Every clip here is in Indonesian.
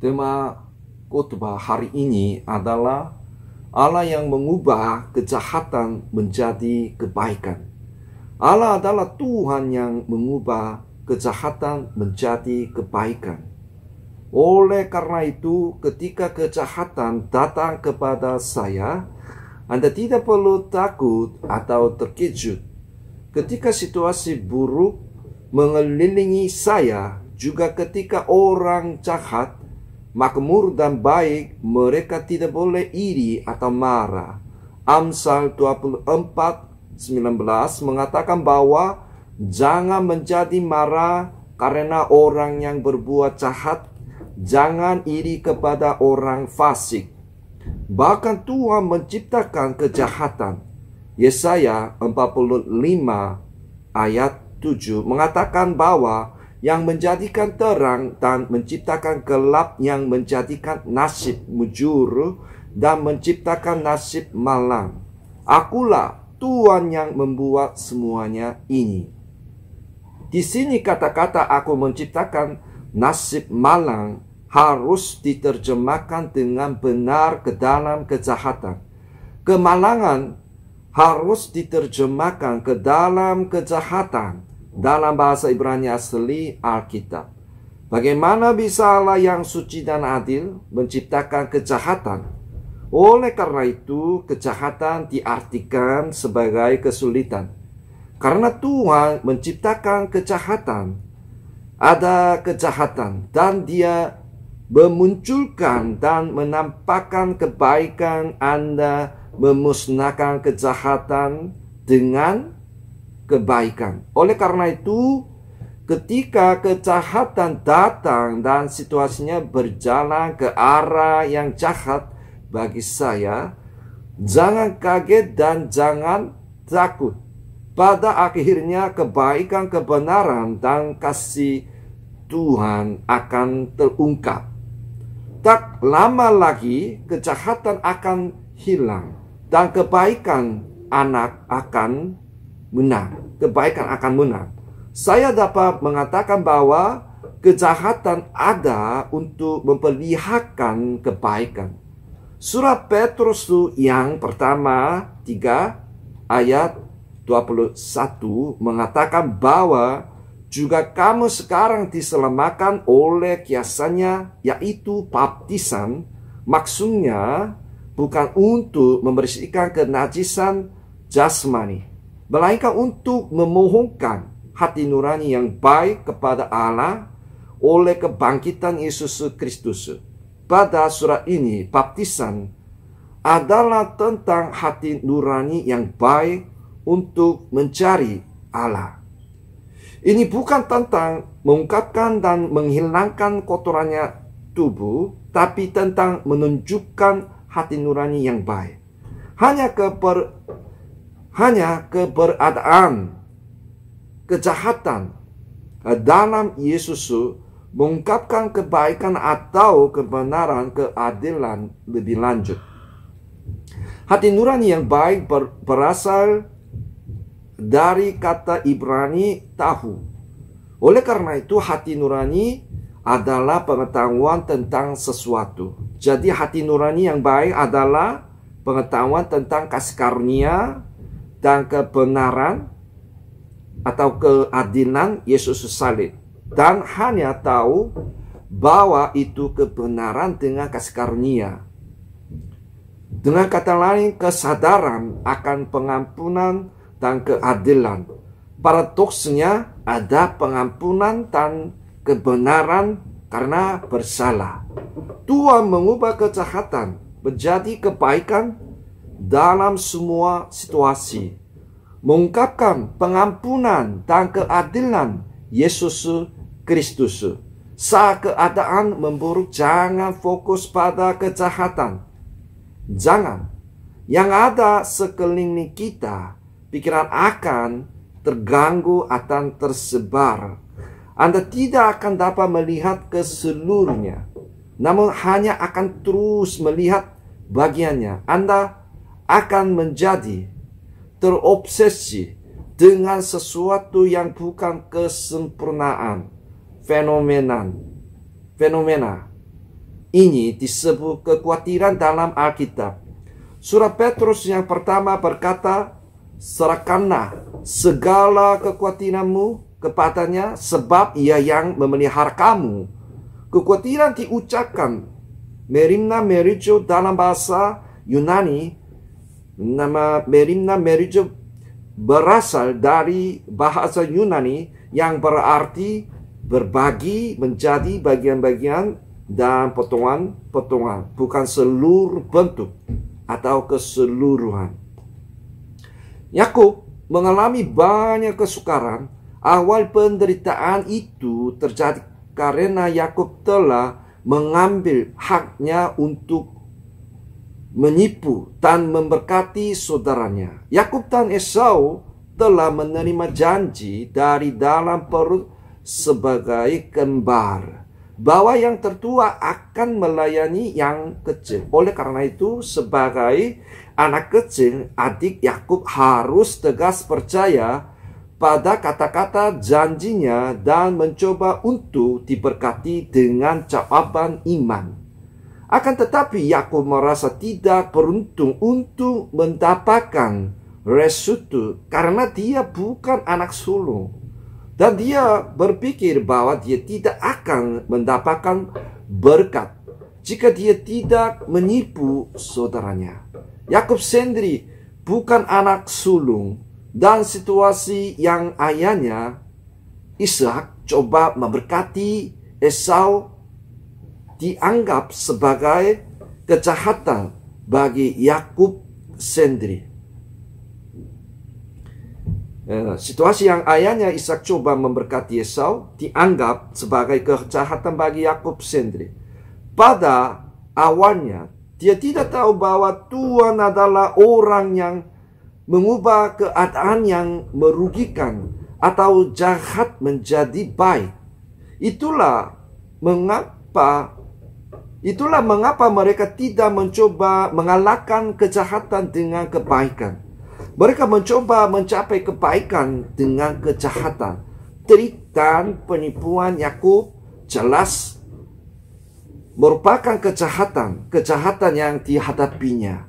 Tema khotbah hari ini adalah Allah yang mengubah kejahatan menjadi kebaikan. Allah adalah Tuhan yang mengubah kejahatan menjadi kebaikan. Oleh karena itu, ketika kejahatan datang kepada saya, Anda tidak perlu takut atau terkejut. Ketika situasi buruk mengelilingi saya, juga ketika orang jahat, makmur dan baik, mereka tidak boleh iri atau marah. Amsal 24:19 mengatakan bahwa jangan menjadi marah karena orang yang berbuat jahat, jangan iri kepada orang fasik. Bahkan Tuhan menciptakan kejahatan. Yesaya 45 ayat 7 mengatakan bahwa yang menjadikan terang dan menciptakan gelap, yang menjadikan nasib mujur dan menciptakan nasib malang. Akulah Tuhan yang membuat semuanya ini. Di sini kata-kata aku menciptakan nasib malang harus diterjemahkan dengan benar ke dalam kejahatan. Kemalangan harus diterjemahkan ke dalam kejahatan dalam bahasa Ibrani asli Alkitab. Bagaimana bisa Allah yang suci dan adil menciptakan kejahatan? Oleh karena itu, kejahatan diartikan sebagai kesulitan. Karena Tuhan menciptakan kejahatan, ada kejahatan, dan Dia memunculkan dan menampakkan kebaikan. Anda memusnahkan kejahatan dengan kebaikan. Oleh karena itu, ketika kejahatan datang dan situasinya berjalan ke arah yang jahat bagi saya, jangan kaget dan jangan takut. Pada akhirnya kebaikan, kebenaran, dan kasih Tuhan akan terungkap. Tak lama lagi kejahatan akan hilang dan kebaikan akan menang. Kebaikan akan menang. Saya dapat mengatakan bahwa kejahatan ada untuk memperlihatkan kebaikan. Surat Petrus yang pertama 3 ayat 21 mengatakan bahwa juga kamu sekarang diselamatkan oleh kiasannya, yaitu baptisan. Maksudnya bukan untuk membersihkan kenajisan jasmani, melainkan untuk memohonkan hati nurani yang baik kepada Allah oleh kebangkitan Yesus Kristus. Pada surat ini, baptisan adalah tentang hati nurani yang baik untuk mencari Allah. Ini bukan tentang mengungkapkan dan menghilangkan kotorannya tubuh, tapi tentang menunjukkan hati nurani yang baik. Hanya keberadaan kejahatan dalam Yesus mengungkapkan kebaikan atau kebenaran, keadilan lebih lanjut. Hati nurani yang baik berasal dari kata Ibrani tahu. Oleh karena itu, hati nurani adalah pengetahuan tentang sesuatu. Jadi hati nurani yang baik adalah pengetahuan tentang kasih karunia dan kebenaran atau keadilan Yesus salib, dan hanya tahu bahwa itu kebenaran dengan kasih karunia. Dengan kata lain, kesadaran akan pengampunan dan keadilan. Paradoksnya, ada pengampunan dan kebenaran karena bersalah. Tuhan mengubah kejahatan menjadi kebaikan dalam semua situasi, mengungkapkan pengampunan dan keadilan Yesus Kristus. Saat keadaan memburuk, jangan fokus pada kejahatan. Jangan. Yang ada sekeliling kita, pikiran akan terganggu atau tersebar. Anda tidak akan dapat melihat keseluruhnya, namun hanya akan terus melihat bagiannya. Anda akan menjadi terobsesi dengan sesuatu yang bukan kesempurnaan, fenomena. ini disebut kekhawatiran dalam Alkitab. Surat Petrus yang pertama berkata, serahkanlah segala kekhawatiranmu kepadanya, sebab ia yang memelihara kamu. Kekhawatiran diucapkan merimna merijo dalam bahasa Yunani. Nama merimna merijo berasal dari bahasa Yunani yang berarti berbagi menjadi bagian-bagian dan potongan-potongan, bukan seluruh bentuk atau keseluruhan. Yakub mengalami banyak kesukaran. Awal penderitaan itu terjadi karena Yakub telah mengambil haknya untuk menipu dan memberkati saudaranya. Yakub dan Esau telah menerima janji dari dalam perut sebagai kembar bahwa yang tertua akan melayani yang kecil. Oleh karena itu, sebagai anak kecil, adik Yakub harus tegas percaya pada kata-kata janjinya dan mencoba untuk diberkati dengan jawaban iman. Akan tetapi Yakub merasa tidak beruntung untuk mendapatkan restu karena dia bukan anak sulung. Dan dia berpikir bahwa dia tidak akan mendapatkan berkat jika dia tidak menipu saudaranya. Yakub sendiri bukan anak sulung, dan situasi yang ayahnya Ishak coba memberkati Esau dianggap sebagai kejahatan bagi Yakub sendiri. Situasi yang ayahnya Ishak coba memberkati Esau dianggap sebagai kejahatan bagi Yakub sendiri. Pada awalnya dia tidak tahu bahwa Tuhan adalah orang yang mengubah keadaan yang merugikan atau jahat menjadi baik. Itulah mengapa mereka tidak mencoba mengalahkan kejahatan dengan kebaikan. Mereka mencoba mencapai kebaikan dengan kejahatan. Trik dan penipuan Yakub jelas merupakan kejahatan yang dihadapinya.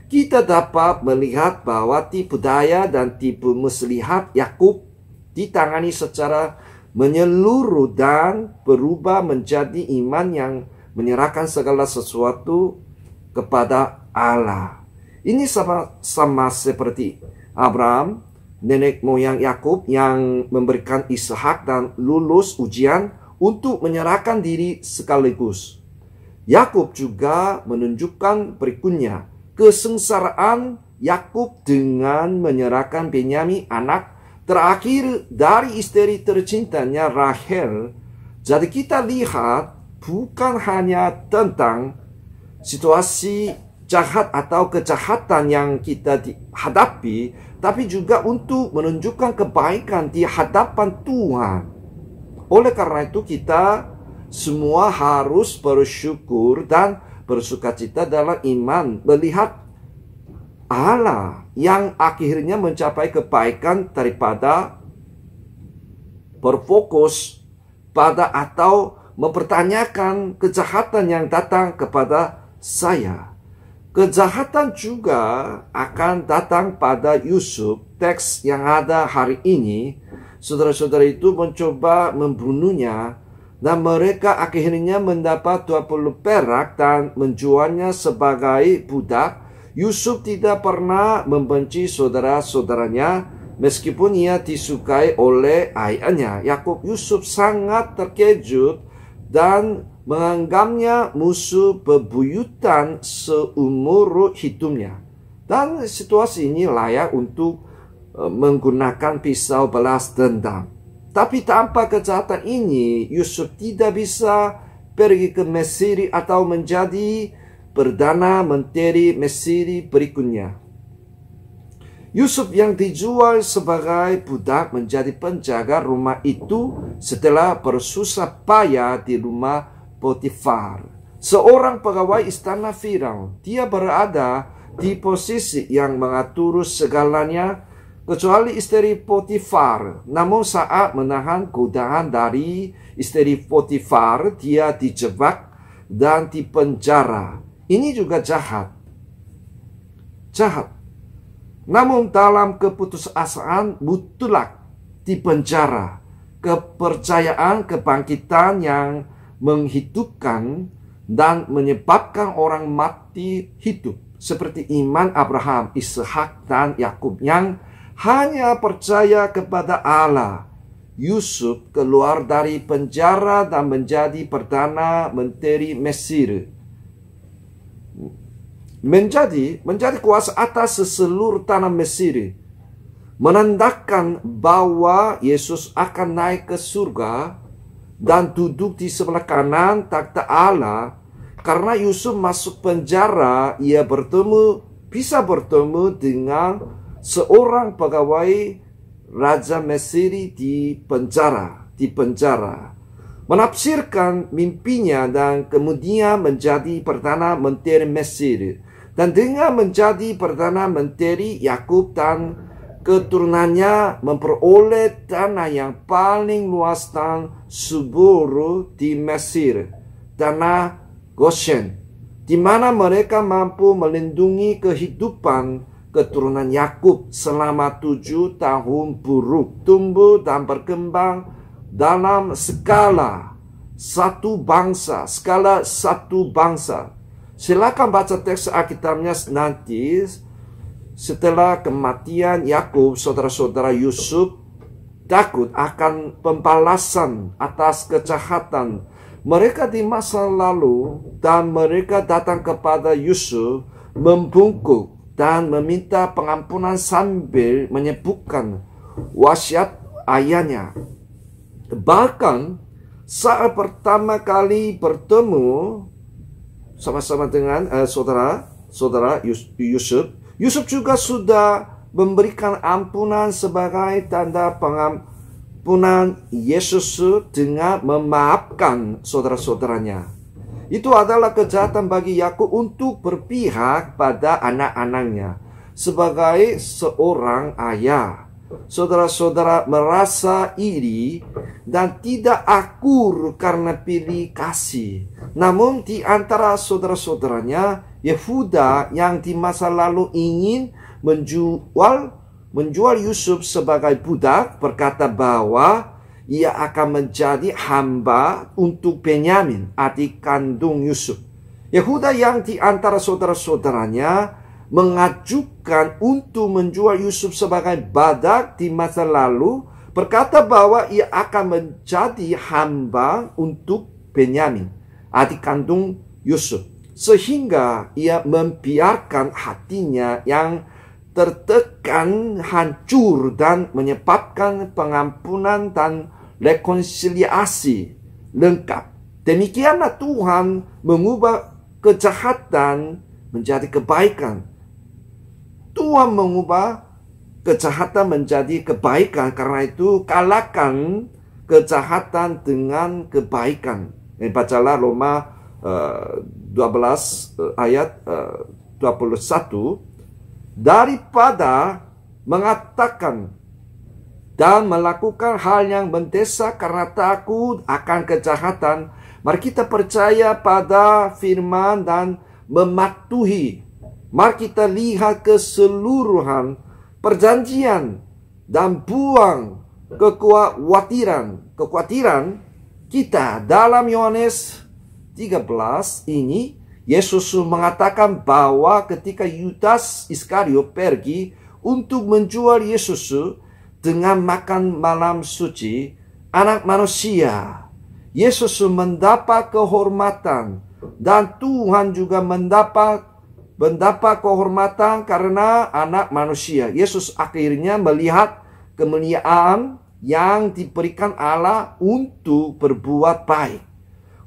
Kita dapat melihat bahwa tipu daya dan tipu muslihat Yakub ditangani secara menyeluruh dan berubah menjadi iman yang menyerahkan segala sesuatu kepada Allah. Ini sama seperti Abraham, nenek moyang Yakub yang memberikan Ishak dan lulus ujian untuk menyerahkan diri sekaligus. Yakub juga menunjukkan berikutnya kesengsaraan Yakub dengan menyerahkan Benyamin, anak terakhir dari istri tercintanya Rahel. Jadi kita lihat bukan hanya tentang situasi jahat atau kejahatan yang kita hadapi, tapi juga untuk menunjukkan kebaikan di hadapan Tuhan. Oleh karena itu kita semua harus bersyukur dan bersukacita dalam iman, melihat Allah yang akhirnya mencapai kebaikan daripada berfokus pada atau mempertanyakan kejahatan yang datang kepada saya. Kejahatan juga akan datang pada Yusuf. Teks yang ada hari ini, saudara-saudara itu mencoba membunuhnya, dan mereka akhirnya mendapat 20 perak dan menjualnya sebagai budak. Yusuf tidak pernah membenci saudara-saudaranya meskipun ia disukai oleh ayahnya Yakub. Yusuf sangat terkejut dan menganggapnya musuh bebuyutan seumur hidupnya. Dan situasi ini layak untuk menggunakan pisau balas dendam. Tapi tanpa kejahatan ini, Yusuf tidak bisa pergi ke Mesir atau menjadi Perdana Menteri Mesir berikutnya. Yusuf yang dijual sebagai budak menjadi penjaga rumah itu setelah bersusah payah di rumah Potifar, seorang pegawai istana Firaun. Dia berada di posisi yang mengatur segalanya kecuali istri Potifar. Namun saat menahan godaan dari istri Potifar, dia dijebak dan dipenjara. Ini juga jahat. Jahat. Namun dalam keputusasaan mutlak dipenjara, kepercayaan kebangkitan yang menghidupkan dan menyebabkan orang mati hidup, seperti iman Abraham, Ishak, dan Yakub yang hanya percaya kepada Allah. Yusuf keluar dari penjara dan menjadi Perdana Menteri Mesir. Menjadi kuasa atas seluruh tanah Mesir, menandakan bahwa Yesus akan naik ke surga dan duduk di sebelah kanan takhta Allah. Karena Yusuf masuk penjara, ia bisa bertemu dengan seorang pegawai Raja Mesir di penjara. Menafsirkan mimpinya dan kemudian menjadi Perdana Menteri Mesir. Dan dengan menjadi Perdana Menteri, Yakub dan keturunannya memperoleh tanah yang paling luas dan subur di Mesir, tanah Goshen, di mana mereka mampu melindungi kehidupan keturunan Yakub selama 7 tahun buruk, tumbuh dan berkembang dalam skala satu bangsa. Silakan baca teks Alkitabnya nanti. Setelah kematian Yakub, saudara-saudara Yusuf takut akan pembalasan atas kejahatan mereka di masa lalu, dan mereka datang kepada Yusuf membungkuk dan meminta pengampunan sambil menyebutkan wasiat ayahnya. Bahkan saat pertama kali bertemu sama-sama dengan saudara Yusuf juga sudah memberikan ampunan sebagai tanda pengampunan Yesus dengan memaafkan saudara-saudaranya. Itu adalah kejahatan bagi Yakub untuk berpihak pada anak-anaknya. Sebagai seorang ayah, saudara-saudara merasa iri dan tidak akur karena pilih kasih. Namun di antara saudara-saudaranya, Yehuda yang di masa lalu ingin menjual Yusuf sebagai budak berkata bahwa ia akan menjadi hamba untuk Benyamin, adik kandung Yusuf. Yehuda yang di antara saudara-saudaranya mengajukan untuk menjual Yusuf sebagai budak di masa lalu berkata bahwa ia akan menjadi hamba untuk Benyamin, adik kandung Yusuf. Sehingga ia membiarkan hatinya yang tertekan hancur dan menyebabkan pengampunan dan rekonsiliasi lengkap. Demikianlah Tuhan mengubah kejahatan menjadi kebaikan. Tuhan mengubah kejahatan menjadi kebaikan. Karena itu kalahkan kejahatan dengan kebaikan. Bacalah Roma 12 ayat 21. Daripada mengatakan dan melakukan hal yang mendesak karena takut akan kejahatan, mari kita percaya pada firman dan mematuhi. Mari kita lihat keseluruhan perjanjian dan buang kekhawatiran kita. Dalam Yohanes 13 ini, Yesus mengatakan bahwa ketika Yudas Iskariot pergi untuk menjual Yesus dengan makan malam suci, anak manusia, Yesus mendapat kehormatan dan Tuhan juga mendapat kehormatan karena anak manusia. Yesus akhirnya melihat kemuliaan yang diberikan Allah untuk berbuat baik.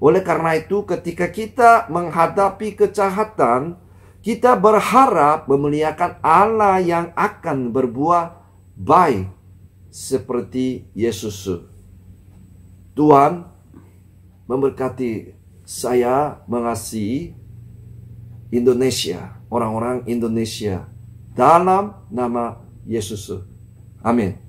Oleh karena itu, ketika kita menghadapi kejahatan, kita berharap memuliakan Allah yang akan berbuat baik seperti Yesus. Tuhan memberkati. Saya mengasihi Indonesia, orang-orang Indonesia dalam nama Yesus. Amin.